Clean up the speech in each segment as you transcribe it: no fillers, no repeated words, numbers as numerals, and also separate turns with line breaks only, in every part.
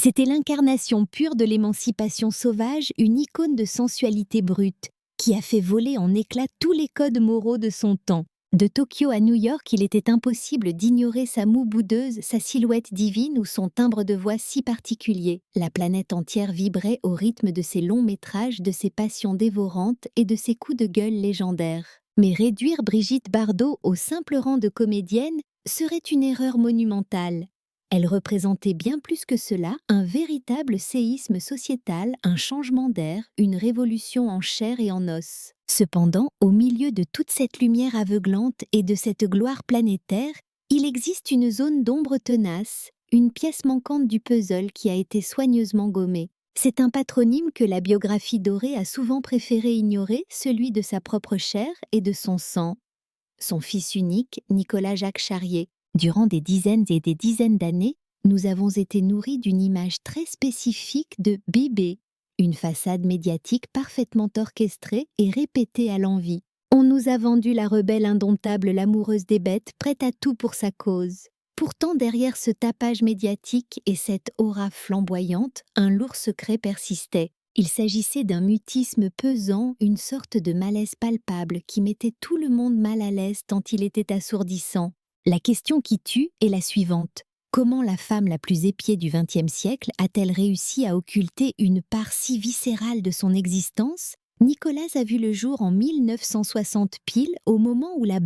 C'était l'incarnation pure de l'émancipation sauvage, une icône de sensualité brute, qui a fait voler en éclats tous les codes moraux de son temps. De Tokyo à New York, il était impossible d'ignorer sa moue boudeuse, sa silhouette divine ou son timbre de voix si particulier. La planète entière vibrait au rythme de ses longs métrages, de ses passions dévorantes et de ses coups de gueule légendaires. Mais réduire Brigitte Bardot au simple rang de comédienne serait une erreur monumentale. Elle représentait bien plus que cela, un véritable séisme sociétal, un changement d'air, une révolution en chair et en os. Cependant, au milieu de toute cette lumière aveuglante et de cette gloire planétaire, il existe une zone d'ombre tenace, une pièce manquante du puzzle qui a été soigneusement gommée. C'est un patronyme que la biographie dorée a souvent préféré ignorer, celui de sa propre chair et de son sang. Son fils unique, Nicolas-Jacques Charrier. Durant des dizaines et des dizaines d'années, nous avons été nourris d'une image très spécifique de bébé, une façade médiatique parfaitement orchestrée et répétée à l'envi. On nous a vendu la rebelle indomptable, l'amoureuse des bêtes, prête à tout pour sa cause. Pourtant, derrière ce tapage médiatique et cette aura flamboyante, un lourd secret persistait. Il s'agissait d'un mutisme pesant, une sorte de malaise palpable qui mettait tout le monde mal à l'aise tant il était assourdissant. La question qui tue est la suivante. Comment la femme la plus épiée du XXe siècle a-t-elle réussi à occulter une part si viscérale de son existence? Nicolas a vu le jour en 1960 pile, au moment où la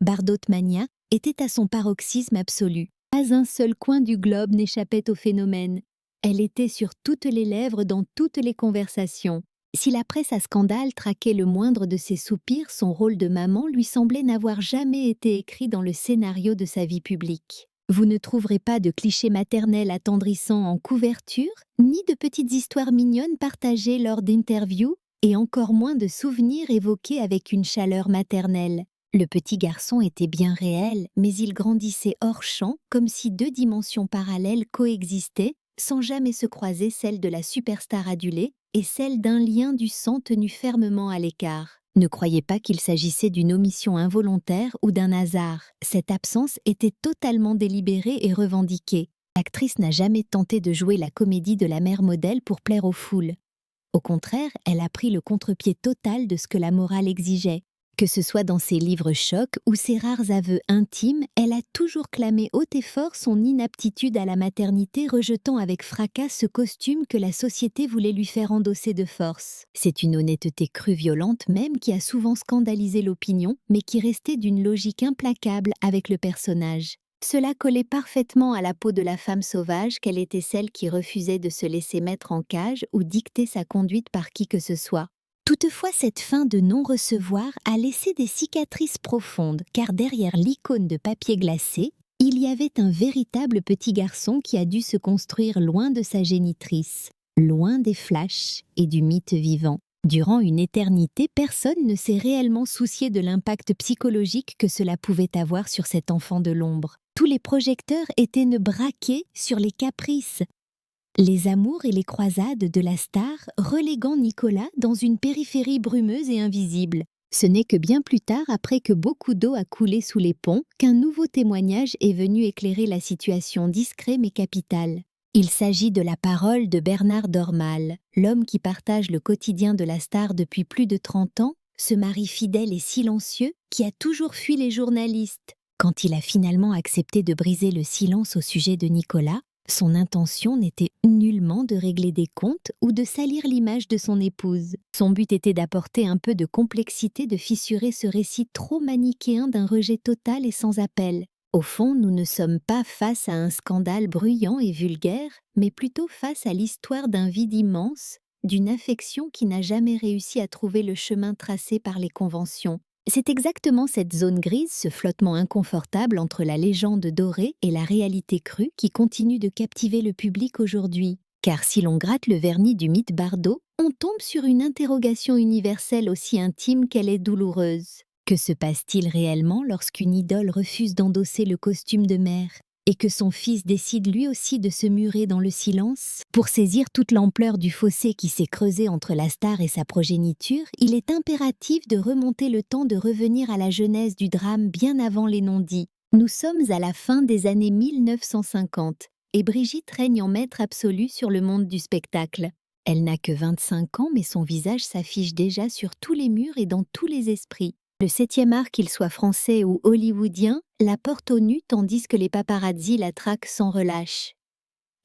Bardotmania était à son paroxysme absolu. Pas un seul coin du globe n'échappait au phénomène. Elle était sur toutes les lèvres dans toutes les conversations. Si la presse à scandale traquait le moindre de ses soupirs, son rôle de maman lui semblait n'avoir jamais été écrit dans le scénario de sa vie publique. Vous ne trouverez pas de clichés maternels attendrissants en couverture, ni de petites histoires mignonnes partagées lors d'interviews, et encore moins de souvenirs évoqués avec une chaleur maternelle. Le petit garçon était bien réel, mais il grandissait hors champ, comme si deux dimensions parallèles coexistaient, sans jamais se croiser celle de la superstar adulée et celle d'un lien du sang tenu fermement à l'écart. Ne croyez pas qu'il s'agissait d'une omission involontaire ou d'un hasard. Cette absence était totalement délibérée et revendiquée. L'actrice n'a jamais tenté de jouer la comédie de la mère modèle pour plaire aux foules. Au contraire, elle a pris le contre-pied total de ce que la morale exigeait. Que ce soit dans ses livres chocs ou ses rares aveux intimes, elle a toujours clamé haut et fort son inaptitude à la maternité, rejetant avec fracas ce costume que la société voulait lui faire endosser de force. C'est une honnêteté crue violente même qui a souvent scandalisé l'opinion, mais qui restait d'une logique implacable avec le personnage. Cela collait parfaitement à la peau de la femme sauvage qu'elle était, celle qui refusait de se laisser mettre en cage ou dicter sa conduite par qui que ce soit. Toutefois, cette fin de non-recevoir a laissé des cicatrices profondes, car derrière l'icône de papier glacé, il y avait un véritable petit garçon qui a dû se construire loin de sa génitrice, loin des flashs et du mythe vivant. Durant une éternité, personne ne s'est réellement soucié de l'impact psychologique que cela pouvait avoir sur cet enfant de l'ombre. Tous les projecteurs étaient braqués sur les caprices, les amours et les croisades de la star, reléguant Nicolas dans une périphérie brumeuse et invisible. Ce n'est que bien plus tard, après que beaucoup d'eau a coulé sous les ponts, qu'un nouveau témoignage est venu éclairer la situation discrète mais capitale. Il s'agit de la parole de Bernard Dormal, l'homme qui partage le quotidien de la star depuis plus de 30 ans, ce mari fidèle et silencieux qui a toujours fui les journalistes. Quand il a finalement accepté de briser le silence au sujet de Nicolas, son intention n'était nullement de régler des comptes ou de salir l'image de son épouse. Son but était d'apporter un peu de complexité, de fissurer ce récit trop manichéen d'un rejet total et sans appel. Au fond, nous ne sommes pas face à un scandale bruyant et vulgaire, mais plutôt face à l'histoire d'un vide immense, d'une affection qui n'a jamais réussi à trouver le chemin tracé par les conventions. C'est exactement cette zone grise, ce flottement inconfortable entre la légende dorée et la réalité crue qui continue de captiver le public aujourd'hui. Car si l'on gratte le vernis du mythe Bardot, on tombe sur une interrogation universelle aussi intime qu'elle est douloureuse. Que se passe-t-il réellement lorsqu'une idole refuse d'endosser le costume de mère et que son fils décide lui aussi de se murer dans le silence? Pour saisir toute l'ampleur du fossé qui s'est creusé entre la star et sa progéniture, il est impératif de remonter le temps, de revenir à la genèse du drame bien avant les non-dits. Nous sommes à la fin des années 1950. et Brigitte règne en maître absolu sur le monde du spectacle. Elle n'a que 25 ans, mais son visage s'affiche déjà sur tous les murs et dans tous les esprits. Le 7e art, qu'il soit français ou hollywoodien, la porte au nu tandis que les paparazzi la traquent sans relâche.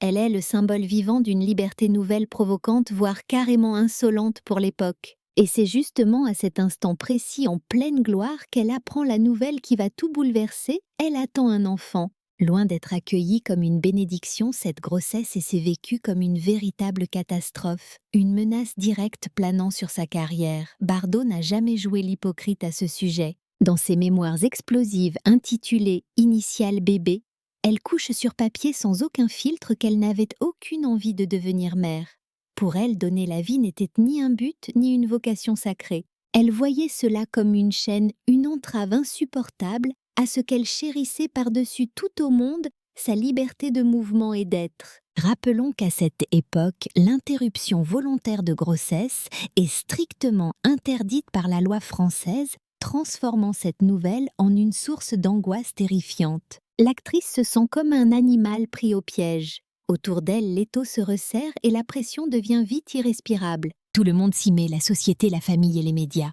Elle est le symbole vivant d'une liberté nouvelle provocante, voire carrément insolente pour l'époque. Et c'est justement à cet instant précis, en pleine gloire, qu'elle apprend la nouvelle qui va tout bouleverser. Elle attend un enfant. Loin d'être accueillie comme une bénédiction, cette grossesse s'est vécue comme une véritable catastrophe, une menace directe planant sur sa carrière. Bardot n'a jamais joué l'hypocrite à ce sujet. Dans ses mémoires explosives intitulées « Initial bébé », elle couche sur papier sans aucun filtre qu'elle n'avait aucune envie de devenir mère. Pour elle, donner la vie n'était ni un but ni une vocation sacrée. Elle voyait cela comme une chaîne, une entrave insupportable à ce qu'elle chérissait par-dessus tout au monde, sa liberté de mouvement et d'être. Rappelons qu'à cette époque, l'interruption volontaire de grossesse est strictement interdite par la loi française, transformant cette nouvelle en une source d'angoisse terrifiante. L'actrice se sent comme un animal pris au piège. Autour d'elle, l'étau se resserre et la pression devient vite irrespirable. Tout le monde s'y met, la société, la famille et les médias.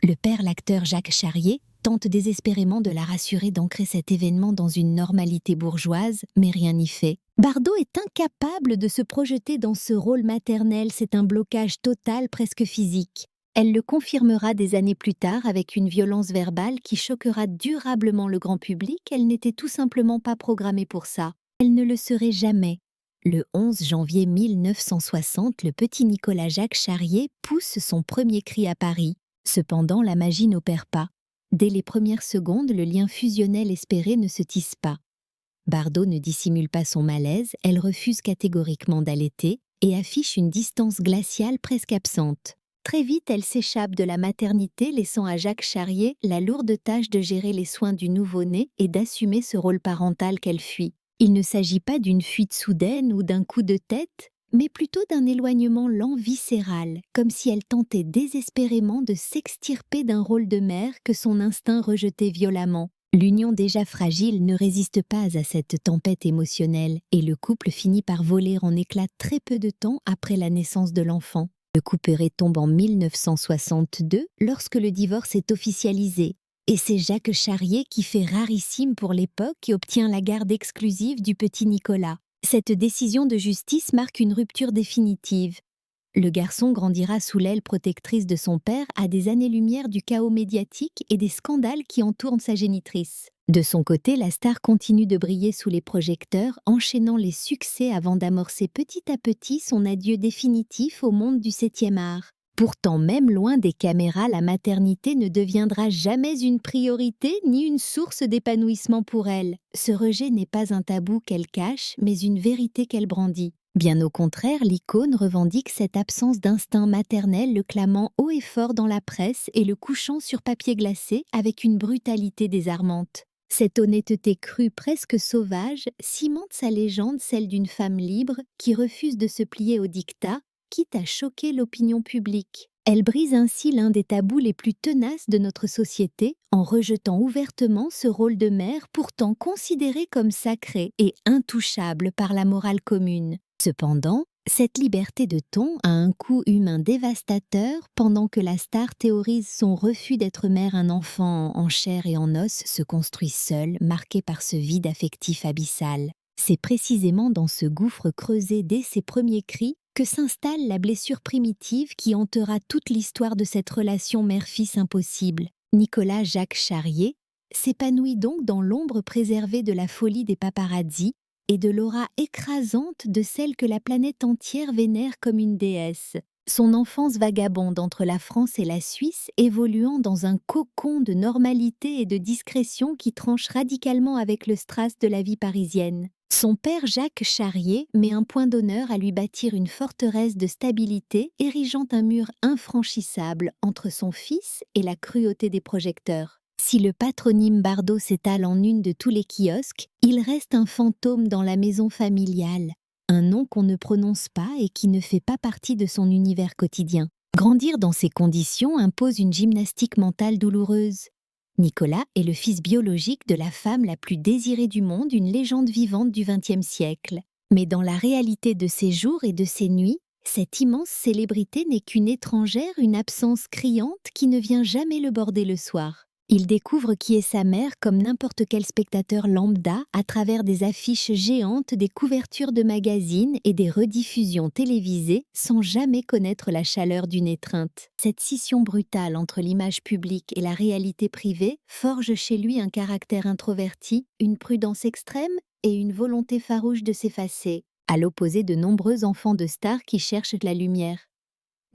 Le père, l'acteur Jacques Charrier, tente désespérément de la rassurer d'ancrer cet événement dans une normalité bourgeoise, mais rien n'y fait. Bardot est incapable de se projeter dans ce rôle maternel, c'est un blocage total, presque physique. Elle le confirmera des années plus tard avec une violence verbale qui choquera durablement le grand public. Elle n'était tout simplement pas programmée pour ça. Elle ne le serait jamais. Le 11 janvier 1960, le petit Nicolas Jacques Charrier pousse son premier cri à Paris. Cependant, la magie n'opère pas. Dès les premières secondes, le lien fusionnel espéré ne se tisse pas. Bardot ne dissimule pas son malaise, elle refuse catégoriquement d'allaiter et affiche une distance glaciale presque absente. Très vite, elle s'échappe de la maternité, laissant à Jacques Charrier la lourde tâche de gérer les soins du nouveau-né et d'assumer ce rôle parental qu'elle fuit. Il ne s'agit pas d'une fuite soudaine ou d'un coup de tête, mais plutôt d'un éloignement lent viscéral, comme si elle tentait désespérément de s'extirper d'un rôle de mère que son instinct rejetait violemment. L'union déjà fragile ne résiste pas à cette tempête émotionnelle et le couple finit par voler en éclats très peu de temps après la naissance de l'enfant. Le couperet tombe en 1962 lorsque le divorce est officialisé. Et c'est Jacques Charrier qui fait rarissime pour l'époque et obtient la garde exclusive du petit Nicolas. Cette décision de justice marque une rupture définitive. Le garçon grandira sous l'aile protectrice de son père à des années-lumière du chaos médiatique et des scandales qui entourent sa génitrice. De son côté, la star continue de briller sous les projecteurs, enchaînant les succès avant d'amorcer petit à petit son adieu définitif au monde du 7e art. Pourtant, même loin des caméras, la maternité ne deviendra jamais une priorité ni une source d'épanouissement pour elle. Ce rejet n'est pas un tabou qu'elle cache, mais une vérité qu'elle brandit. Bien au contraire, l'icône revendique cette absence d'instinct maternel, le clamant haut et fort dans la presse et le couchant sur papier glacé avec une brutalité désarmante. Cette honnêteté crue, presque sauvage, cimente sa légende, celle d'une femme libre qui refuse de se plier au diktat, quitte à choquer l'opinion publique. Elle brise ainsi l'un des tabous les plus tenaces de notre société en rejetant ouvertement ce rôle de mère pourtant considéré comme sacré et intouchable par la morale commune. Cependant, cette liberté de ton a un coût humain dévastateur pendant que la star théorise son refus d'être mère. Un enfant en chair et en os se construit seul, marqué par ce vide affectif abyssal. C'est précisément dans ce gouffre creusé dès ses premiers cris que s'installe la blessure primitive qui hantera toute l'histoire de cette relation mère-fils impossible. Nicolas Jacques Charrier s'épanouit donc dans l'ombre préservée de la folie des paparazzi et de l'aura écrasante de celle que la planète entière vénère comme une déesse. Son enfance vagabonde entre la France et la Suisse, évoluant dans un cocon de normalité et de discrétion qui tranche radicalement avec le strass de la vie parisienne. Son père Jacques Charrier met un point d'honneur à lui bâtir une forteresse de stabilité, érigeant un mur infranchissable entre son fils et la cruauté des projecteurs. Si le patronyme Bardot s'étale en une de tous les kiosques, il reste un fantôme dans la maison familiale, un nom qu'on ne prononce pas et qui ne fait pas partie de son univers quotidien. Grandir dans ces conditions impose une gymnastique mentale douloureuse. Nicolas est le fils biologique de la femme la plus désirée du monde, une légende vivante du XXe siècle. Mais dans la réalité de ses jours et de ses nuits, cette immense célébrité n'est qu'une étrangère, une absence criante qui ne vient jamais le border le soir. Il découvre qui est sa mère comme n'importe quel spectateur lambda à travers des affiches géantes, des couvertures de magazines et des rediffusions télévisées sans jamais connaître la chaleur d'une étreinte. Cette scission brutale entre l'image publique et la réalité privée forge chez lui un caractère introverti, une prudence extrême et une volonté farouche de s'effacer, à l'opposé de nombreux enfants de stars qui cherchent la lumière.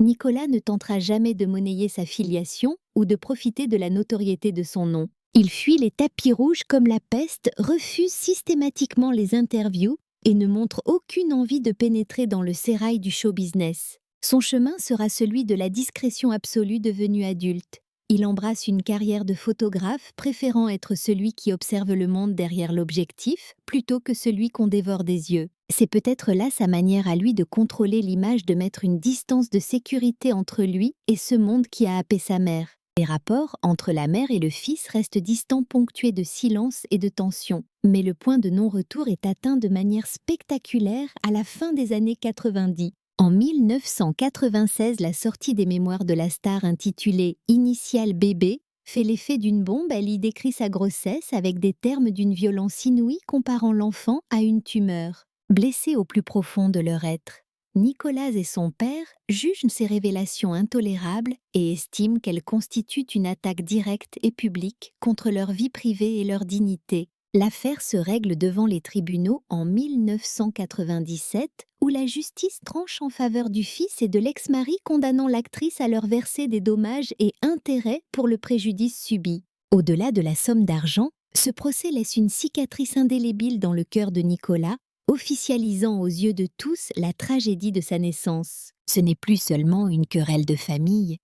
Nicolas ne tentera jamais de monnayer sa filiation ou de profiter de la notoriété de son nom. Il fuit les tapis rouges comme la peste, refuse systématiquement les interviews et ne montre aucune envie de pénétrer dans le sérail du show business. Son chemin sera celui de la discrétion absolue devenu adulte. Il embrasse une carrière de photographe, préférant être celui qui observe le monde derrière l'objectif, plutôt que celui qu'on dévore des yeux. C'est peut-être là sa manière à lui de contrôler l'image, de mettre une distance de sécurité entre lui et ce monde qui a happé sa mère. Les rapports entre la mère et le fils restent distants, ponctués de silence et de tension. Mais le point de non-retour est atteint de manière spectaculaire à la fin des années 90. En 1996, la sortie des mémoires de la star intitulée « Initial bébé » fait l'effet d'une bombe. Elle y décrit sa grossesse avec des termes d'une violence inouïe, comparant l'enfant à une tumeur. Blessés au plus profond de leur être, Nicolas et son père jugent ces révélations intolérables et estiment qu'elles constituent une attaque directe et publique contre leur vie privée et leur dignité. L'affaire se règle devant les tribunaux en 1997, où la justice tranche en faveur du fils et de l'ex-mari, condamnant l'actrice à leur verser des dommages et intérêts pour le préjudice subi. Au-delà de la somme d'argent, ce procès laisse une cicatrice indélébile dans le cœur de Nicolas, officialisant aux yeux de tous la tragédie de sa naissance. Ce n'est plus seulement une querelle de famille,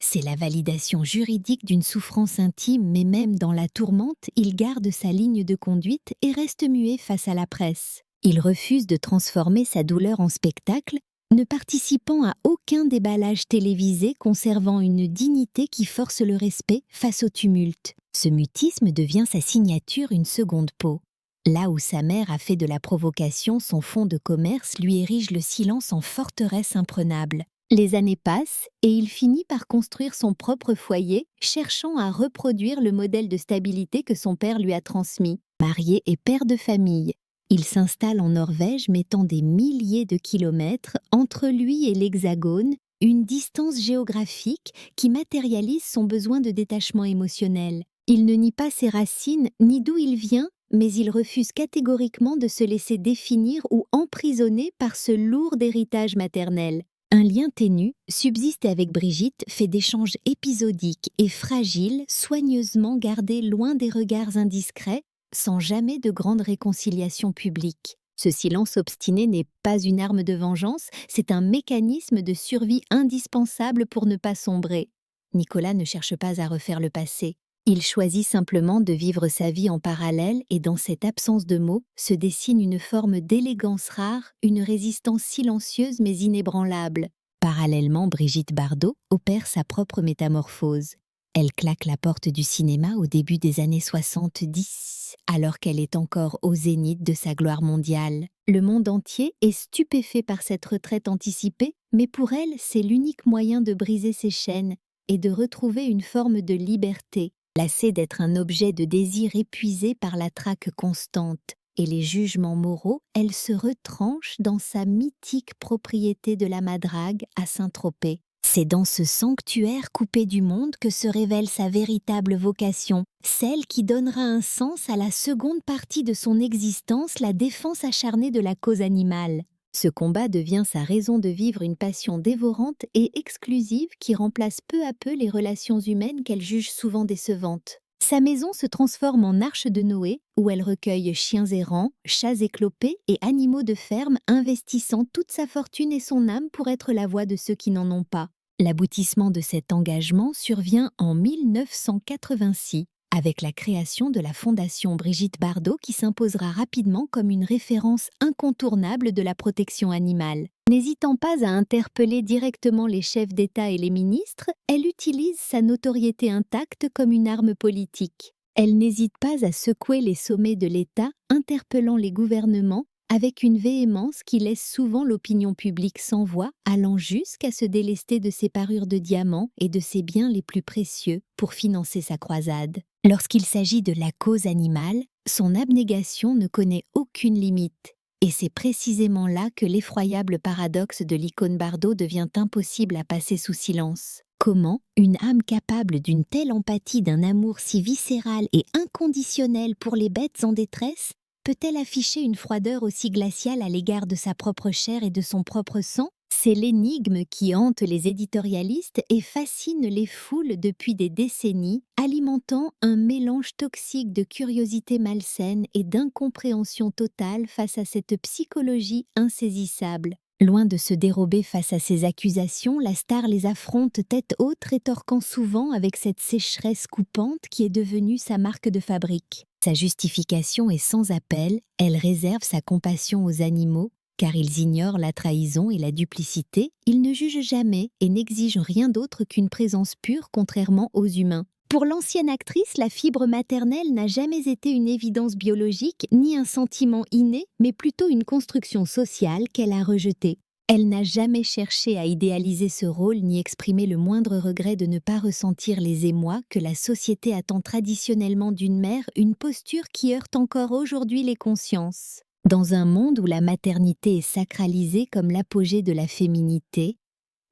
c'est la validation juridique d'une souffrance intime, mais même dans la tourmente, il garde sa ligne de conduite et reste muet face à la presse. Il refuse de transformer sa douleur en spectacle, ne participant à aucun déballage télévisé, conservant une dignité qui force le respect face au tumulte. Ce mutisme devient sa signature, une seconde peau. Là où sa mère a fait de la provocation son fonds de commerce, lui érige le silence en forteresse imprenable. Les années passent et il finit par construire son propre foyer, cherchant à reproduire le modèle de stabilité que son père lui a transmis. Marié et père de famille, il s'installe en Norvège, mettant des milliers de kilomètres entre lui et l'Hexagone, une distance géographique qui matérialise son besoin de détachement émotionnel. Il ne nie pas ses racines ni d'où il vient, mais il refuse catégoriquement de se laisser définir ou emprisonner par ce lourd héritage maternel. Un lien ténu subsiste avec Brigitte, fait d'échanges épisodiques et fragiles, soigneusement gardés loin des regards indiscrets, sans jamais de grande réconciliation publique. Ce silence obstiné n'est pas une arme de vengeance, c'est un mécanisme de survie indispensable pour ne pas sombrer. Nicolas ne cherche pas à refaire le passé. Il choisit simplement de vivre sa vie en parallèle et dans cette absence de mots se dessine une forme d'élégance rare, une résistance silencieuse mais inébranlable. Parallèlement, Brigitte Bardot opère sa propre métamorphose. Elle claque la porte du cinéma au début des années 70, alors qu'elle est encore au zénith de sa gloire mondiale. Le monde entier est stupéfait par cette retraite anticipée, mais pour elle, c'est l'unique moyen de briser ses chaînes et de retrouver une forme de liberté. Lassée d'être un objet de désir épuisé par la traque constante et les jugements moraux, elle se retranche dans sa mythique propriété de la Madrague à Saint-Tropez. C'est dans ce sanctuaire coupé du monde que se révèle sa véritable vocation, celle qui donnera un sens à la seconde partie de son existence, la défense acharnée de la cause animale. Ce combat devient sa raison de vivre, une passion dévorante et exclusive qui remplace peu à peu les relations humaines qu'elle juge souvent décevantes. Sa maison se transforme en arche de Noé, où elle recueille chiens errants, chats éclopés et animaux de ferme, investissant toute sa fortune et son âme pour être la voix de ceux qui n'en ont pas. L'aboutissement de cet engagement survient en 1986. avec la création de la Fondation Brigitte Bardot qui s'imposera rapidement comme une référence incontournable de la protection animale. N'hésitant pas à interpeller directement les chefs d'État et les ministres, elle utilise sa notoriété intacte comme une arme politique. Elle n'hésite pas à secouer les sommets de l'État, interpellant les gouvernements avec une véhémence qui laisse souvent l'opinion publique sans voix, allant jusqu'à se délester de ses parures de diamants et de ses biens les plus précieux pour financer sa croisade. Lorsqu'il s'agit de la cause animale, son abnégation ne connaît aucune limite. Et c'est précisément là que l'effroyable paradoxe de l'icône Bardot devient impossible à passer sous silence. Comment une âme capable d'une telle empathie, d'un amour si viscéral et inconditionnel pour les bêtes en détresse, peut-elle afficher une froideur aussi glaciale à l'égard de sa propre chair et de son propre sang? C'est l'énigme qui hante les éditorialistes et fascine les foules depuis des décennies, alimentant un mélange toxique de curiosité malsaine et d'incompréhension totale face à cette psychologie insaisissable. Loin de se dérober face à ces accusations, la star les affronte tête haute, rétorquant souvent avec cette sécheresse coupante qui est devenue sa marque de fabrique. Sa justification est sans appel, elle réserve sa compassion aux animaux, car ils ignorent la trahison et la duplicité, ils ne jugent jamais et n'exigent rien d'autre qu'une présence pure contrairement aux humains. Pour l'ancienne actrice, la fibre maternelle n'a jamais été une évidence biologique ni un sentiment inné, mais plutôt une construction sociale qu'elle a rejetée. Elle n'a jamais cherché à idéaliser ce rôle ni exprimé le moindre regret de ne pas ressentir les émois que la société attend traditionnellement d'une mère, une posture qui heurte encore aujourd'hui les consciences. Dans un monde où la maternité est sacralisée comme l'apogée de la féminité,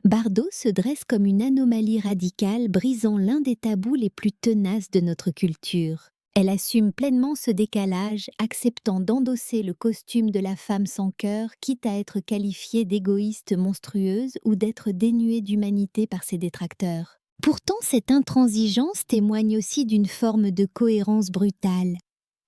Bardot se dresse comme une anomalie radicale brisant l'un des tabous les plus tenaces de notre culture. Elle assume pleinement ce décalage, acceptant d'endosser le costume de la femme sans cœur, quitte à être qualifiée d'égoïste monstrueuse ou d'être dénuée d'humanité par ses détracteurs. Pourtant, cette intransigeance témoigne aussi d'une forme de cohérence brutale.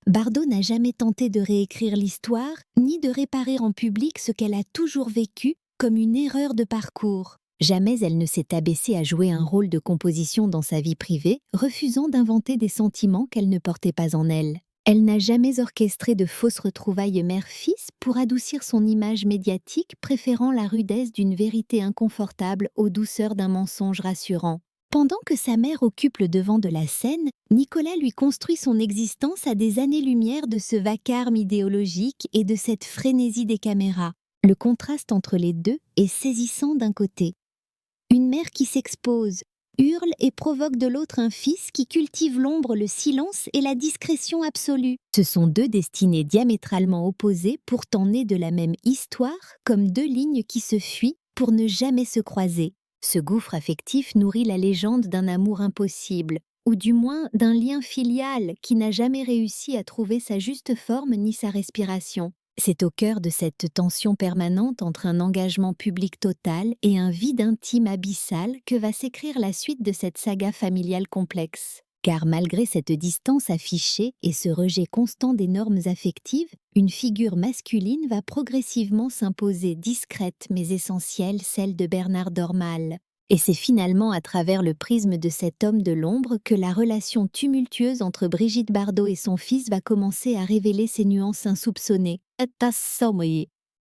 Bardot n'a jamais tenté de réécrire l'histoire, ni de réparer en public ce qu'elle a toujours vécu comme une erreur de parcours. Jamais elle ne s'est abaissée à jouer un rôle de composition dans sa vie privée, refusant d'inventer des sentiments qu'elle ne portait pas en elle. Elle n'a jamais orchestré de fausses retrouvailles mère-fils pour adoucir son image médiatique, préférant la rudesse d'une vérité inconfortable aux douceurs d'un mensonge rassurant. Pendant que sa mère occupe le devant de la scène, Nicolas lui construit son existence à des années-lumière de ce vacarme idéologique et de cette frénésie des caméras. Le contraste entre les deux est saisissant d'un côté. Une mère qui s'expose, hurle et provoque de l'autre un fils qui cultive l'ombre, le silence et la discrétion absolue. Ce sont deux destinées diamétralement opposées, pourtant nées de la même histoire, comme deux lignes qui se fuient pour ne jamais se croiser. Ce gouffre affectif nourrit la légende d'un amour impossible, ou du moins d'un lien filial qui n'a jamais réussi à trouver sa juste forme ni sa respiration. C'est au cœur de cette tension permanente entre un engagement public total et un vide intime abyssal que va s'écrire la suite de cette saga familiale complexe. Car malgré cette distance affichée et ce rejet constant des normes affectives, une figure masculine va progressivement s'imposer discrète mais essentielle, celle de Bernard Dormal. Et c'est finalement à travers le prisme de cet homme de l'ombre que la relation tumultueuse entre Brigitte Bardot et son fils va commencer à révéler ses nuances insoupçonnées.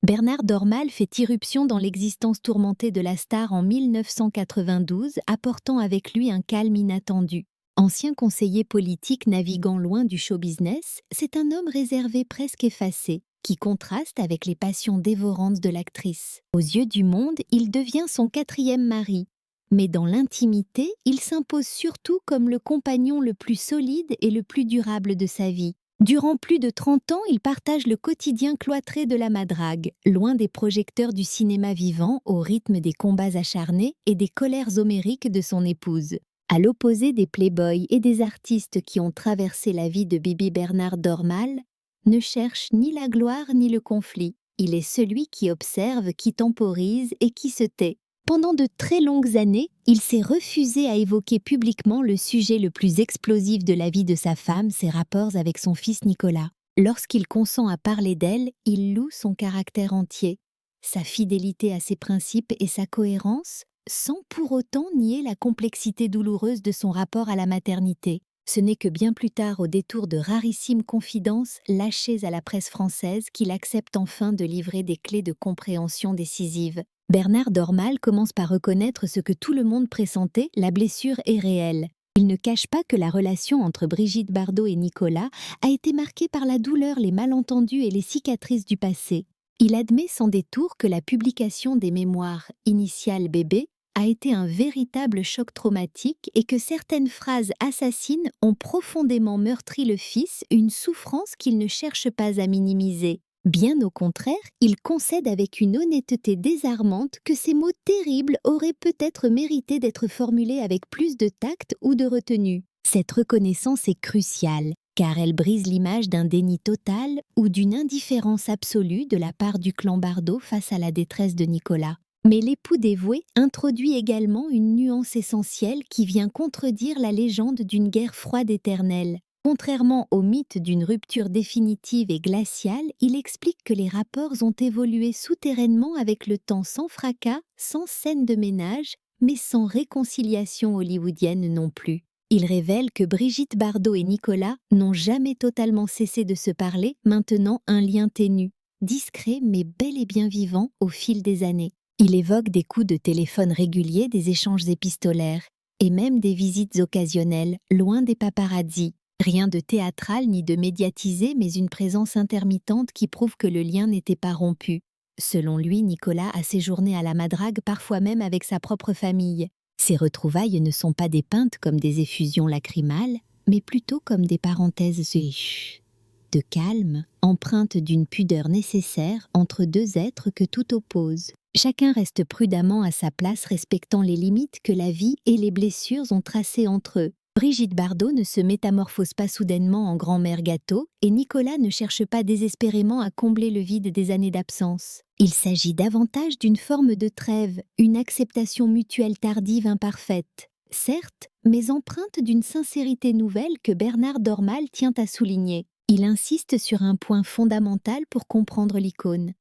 Bernard Dormal fait irruption dans l'existence tourmentée de la star en 1992, apportant avec lui un calme inattendu. Ancien conseiller politique naviguant loin du show-business, c'est un homme réservé presque effacé, qui contraste avec les passions dévorantes de l'actrice. Aux yeux du monde, il devient son 4e mari. Mais dans l'intimité, il s'impose surtout comme le compagnon le plus solide et le plus durable de sa vie. Durant plus de 30 ans, il partage le quotidien cloîtré de la madrague, loin des projecteurs du cinéma vivant, au rythme des combats acharnés et des colères homériques de son épouse. À l'opposé des playboys et des artistes qui ont traversé la vie de Bibi Bernard Dormal, ne cherche ni la gloire ni le conflit. Il est celui qui observe, qui temporise et qui se tait. Pendant de très longues années, il s'est refusé à évoquer publiquement le sujet le plus explosif de la vie de sa femme, ses rapports avec son fils Nicolas. Lorsqu'il consent à parler d'elle, il loue son caractère entier, sa fidélité à ses principes et sa cohérence, sans pour autant nier la complexité douloureuse de son rapport à la maternité. Ce n'est que bien plus tard, au détour de rarissimes confidences lâchées à la presse française, qu'il accepte enfin de livrer des clés de compréhension décisives. Bernard Dormal commence par reconnaître ce que tout le monde pressentait, la blessure est réelle. Il ne cache pas que la relation entre Brigitte Bardot et Nicolas a été marquée par la douleur, les malentendus et les cicatrices du passé. Il admet sans détour que la publication des mémoires Initiales bébé a été un véritable choc traumatique et que certaines phrases assassines ont profondément meurtri le fils, une souffrance qu'il ne cherche pas à minimiser. Bien au contraire, il concède avec une honnêteté désarmante que ces mots terribles auraient peut-être mérité d'être formulés avec plus de tact ou de retenue. Cette reconnaissance est cruciale, car elle brise l'image d'un déni total ou d'une indifférence absolue de la part du clan Bardot face à la détresse de Nicolas. Mais l'époux dévoué introduit également une nuance essentielle qui vient contredire la légende d'une guerre froide éternelle. Contrairement au mythe d'une rupture définitive et glaciale, il explique que les rapports ont évolué souterrainement avec le temps, sans fracas, sans scène de ménage, mais sans réconciliation hollywoodienne non plus. Il révèle que Brigitte Bardot et Nicolas n'ont jamais totalement cessé de se parler, maintenant un lien ténu, discret mais bel et bien vivant au fil des années. Il évoque des coups de téléphone réguliers, des échanges épistolaires et même des visites occasionnelles, loin des paparazzis. Rien de théâtral ni de médiatisé, mais une présence intermittente qui prouve que le lien n'était pas rompu. Selon lui, Nicolas a séjourné à la Madrague, parfois même avec sa propre famille. Ces retrouvailles ne sont pas dépeintes comme des effusions lacrymales, mais plutôt comme des parenthèses de calme, empreintes d'une pudeur nécessaire entre deux êtres que tout oppose. Chacun reste prudemment à sa place, respectant les limites que la vie et les blessures ont tracées entre eux. Brigitte Bardot ne se métamorphose pas soudainement en grand-mère gâteau et Nicolas ne cherche pas désespérément à combler le vide des années d'absence. Il s'agit davantage d'une forme de trêve, une acceptation mutuelle tardive imparfaite, certes, mais empreinte d'une sincérité nouvelle que Bernard Dormal tient à souligner. Il insiste sur un point fondamental pour comprendre l'icône.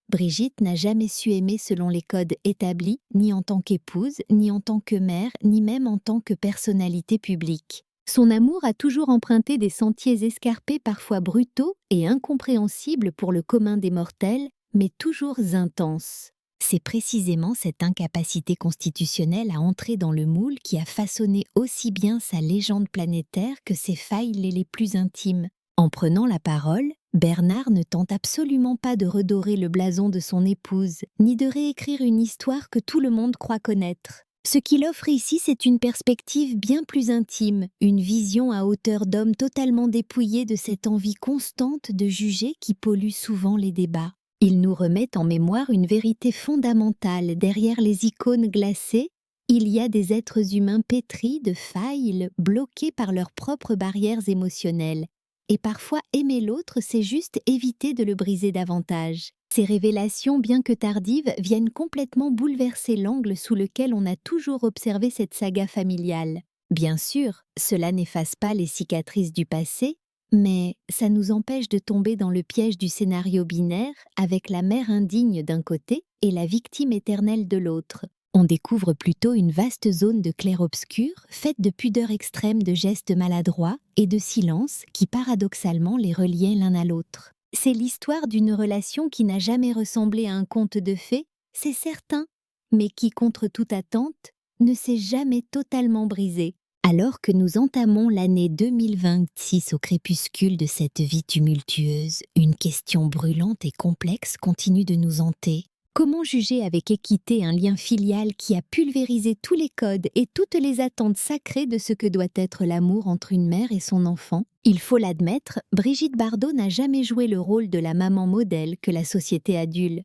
Brigitte n'a jamais su aimer selon les codes établis, ni en tant qu'épouse, ni en tant que mère, ni même en tant que personnalité publique. Son amour a toujours emprunté des sentiers escarpés, parfois brutaux et incompréhensibles pour le commun des mortels, mais toujours intenses. C'est précisément cette incapacité constitutionnelle à entrer dans le moule qui a façonné aussi bien sa légende planétaire que ses failles les plus intimes. En prenant la parole, Bernard ne tente absolument pas de redorer le blason de son épouse, ni de réécrire une histoire que tout le monde croit connaître. Ce qu'il offre ici, c'est une perspective bien plus intime, une vision à hauteur d'homme totalement dépouillée de cette envie constante de juger qui pollue souvent les débats. Il nous remet en mémoire une vérité fondamentale. Derrière les icônes glacées, il y a des êtres humains pétris de failles, bloqués par leurs propres barrières émotionnelles. Et parfois, aimer l'autre, c'est juste éviter de le briser davantage. Ces révélations, bien que tardives, viennent complètement bouleverser l'angle sous lequel on a toujours observé cette saga familiale. Bien sûr, cela n'efface pas les cicatrices du passé, mais ça nous empêche de tomber dans le piège du scénario binaire avec la mère indigne d'un côté et la victime éternelle de l'autre. On découvre plutôt une vaste zone de clair-obscur, faite de pudeur extrême, de gestes maladroits et de silence qui paradoxalement les reliaient l'un à l'autre. C'est l'histoire d'une relation qui n'a jamais ressemblé à un conte de fées, c'est certain, mais qui, contre toute attente, ne s'est jamais totalement brisée. Alors que nous entamons l'année 2026 au crépuscule de cette vie tumultueuse, une question brûlante et complexe continue de nous hanter. Comment juger avec équité un lien filial qui a pulvérisé tous les codes et toutes les attentes sacrées de ce que doit être l'amour entre une mère et son enfant? Il faut l'admettre, Brigitte Bardot n'a jamais joué le rôle de la maman modèle que la société adule.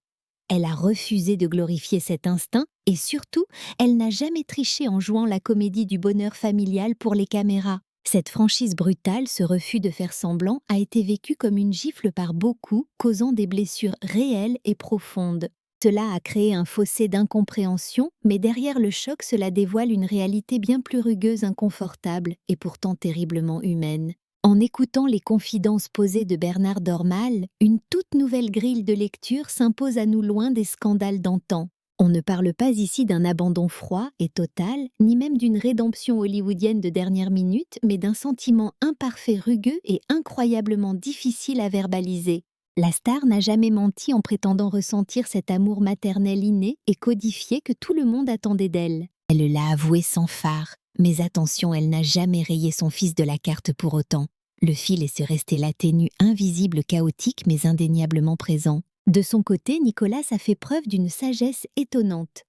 Elle a refusé de glorifier cet instinct et surtout, elle n'a jamais triché en jouant la comédie du bonheur familial pour les caméras. Cette franchise brutale, ce refus de faire semblant, a été vécu comme une gifle par beaucoup, causant des blessures réelles et profondes. Cela a créé un fossé d'incompréhension, mais derrière le choc, cela dévoile une réalité bien plus rugueuse, inconfortable et pourtant terriblement humaine. En écoutant les confidences posées de Bernard Dormal, une toute nouvelle grille de lecture s'impose à nous loin des scandales d'antan. On ne parle pas ici d'un abandon froid et total, ni même d'une rédemption hollywoodienne de dernière minute, mais d'un sentiment imparfait, rugueux et incroyablement difficile à verbaliser. La star n'a jamais menti en prétendant ressentir cet amour maternel inné et codifié que tout le monde attendait d'elle. Elle l'a avoué sans phare, mais attention, elle n'a jamais rayé son fils de la carte pour autant. Le fil est resté la ténue, invisible, chaotique, mais indéniablement présent. De son côté, Nicolas a fait preuve d'une sagesse étonnante.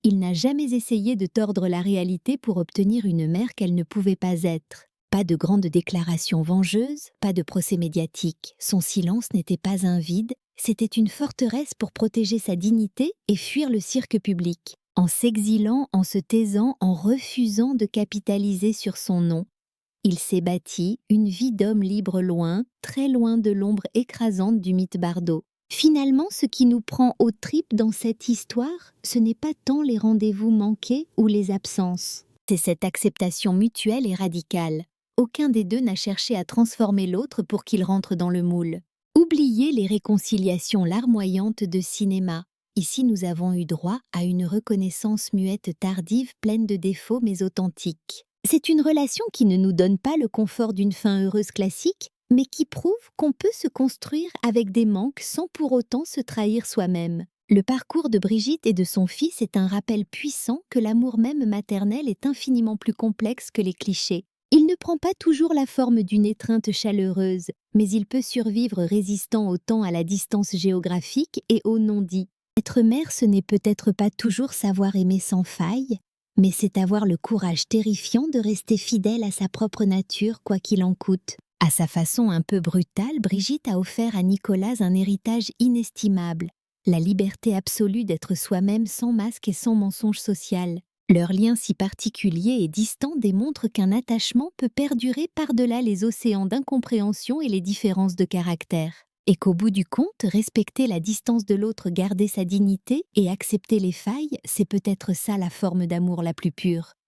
Il n'a jamais essayé de tordre la réalité pour obtenir une mère qu'elle ne pouvait pas être. Pas de grandes déclarations vengeuses, pas de procès médiatique. Son silence n'était pas un vide, c'était une forteresse pour protéger sa dignité et fuir le cirque public. En s'exilant, en se taisant, en refusant de capitaliser sur son nom, il s'est bâti une vie d'homme libre loin, très loin de l'ombre écrasante du mythe Bardot. Finalement, ce qui nous prend aux tripes dans cette histoire, ce n'est pas tant les rendez-vous manqués ou les absences. C'est cette acceptation mutuelle et radicale. Aucun des deux n'a cherché à transformer l'autre pour qu'il rentre dans le moule. Oubliez les réconciliations larmoyantes de cinéma. Ici, nous avons eu droit à une reconnaissance muette tardive, pleine de défauts mais authentique. C'est une relation qui ne nous donne pas le confort d'une fin heureuse classique, mais qui prouve qu'on peut se construire avec des manques sans pour autant se trahir soi-même. Le parcours de Brigitte et de son fils est un rappel puissant que l'amour même maternel est infiniment plus complexe que les clichés. Il ne prend pas toujours la forme d'une étreinte chaleureuse, mais il peut survivre résistant autant à la distance géographique et au non-dit. Être mère, ce n'est peut-être pas toujours savoir aimer sans faille, mais c'est avoir le courage terrifiant de rester fidèle à sa propre nature, quoi qu'il en coûte. À sa façon un peu brutale, Brigitte a offert à Nicolas un héritage inestimable, la liberté absolue d'être soi-même sans masque et sans mensonge social. Leur lien si particulier et distant démontre qu'un attachement peut perdurer par-delà les océans d'incompréhension et les différences de caractère. Et qu'au bout du compte, respecter la distance de l'autre, garder sa dignité et accepter les failles, c'est peut-être ça la forme d'amour la plus pure.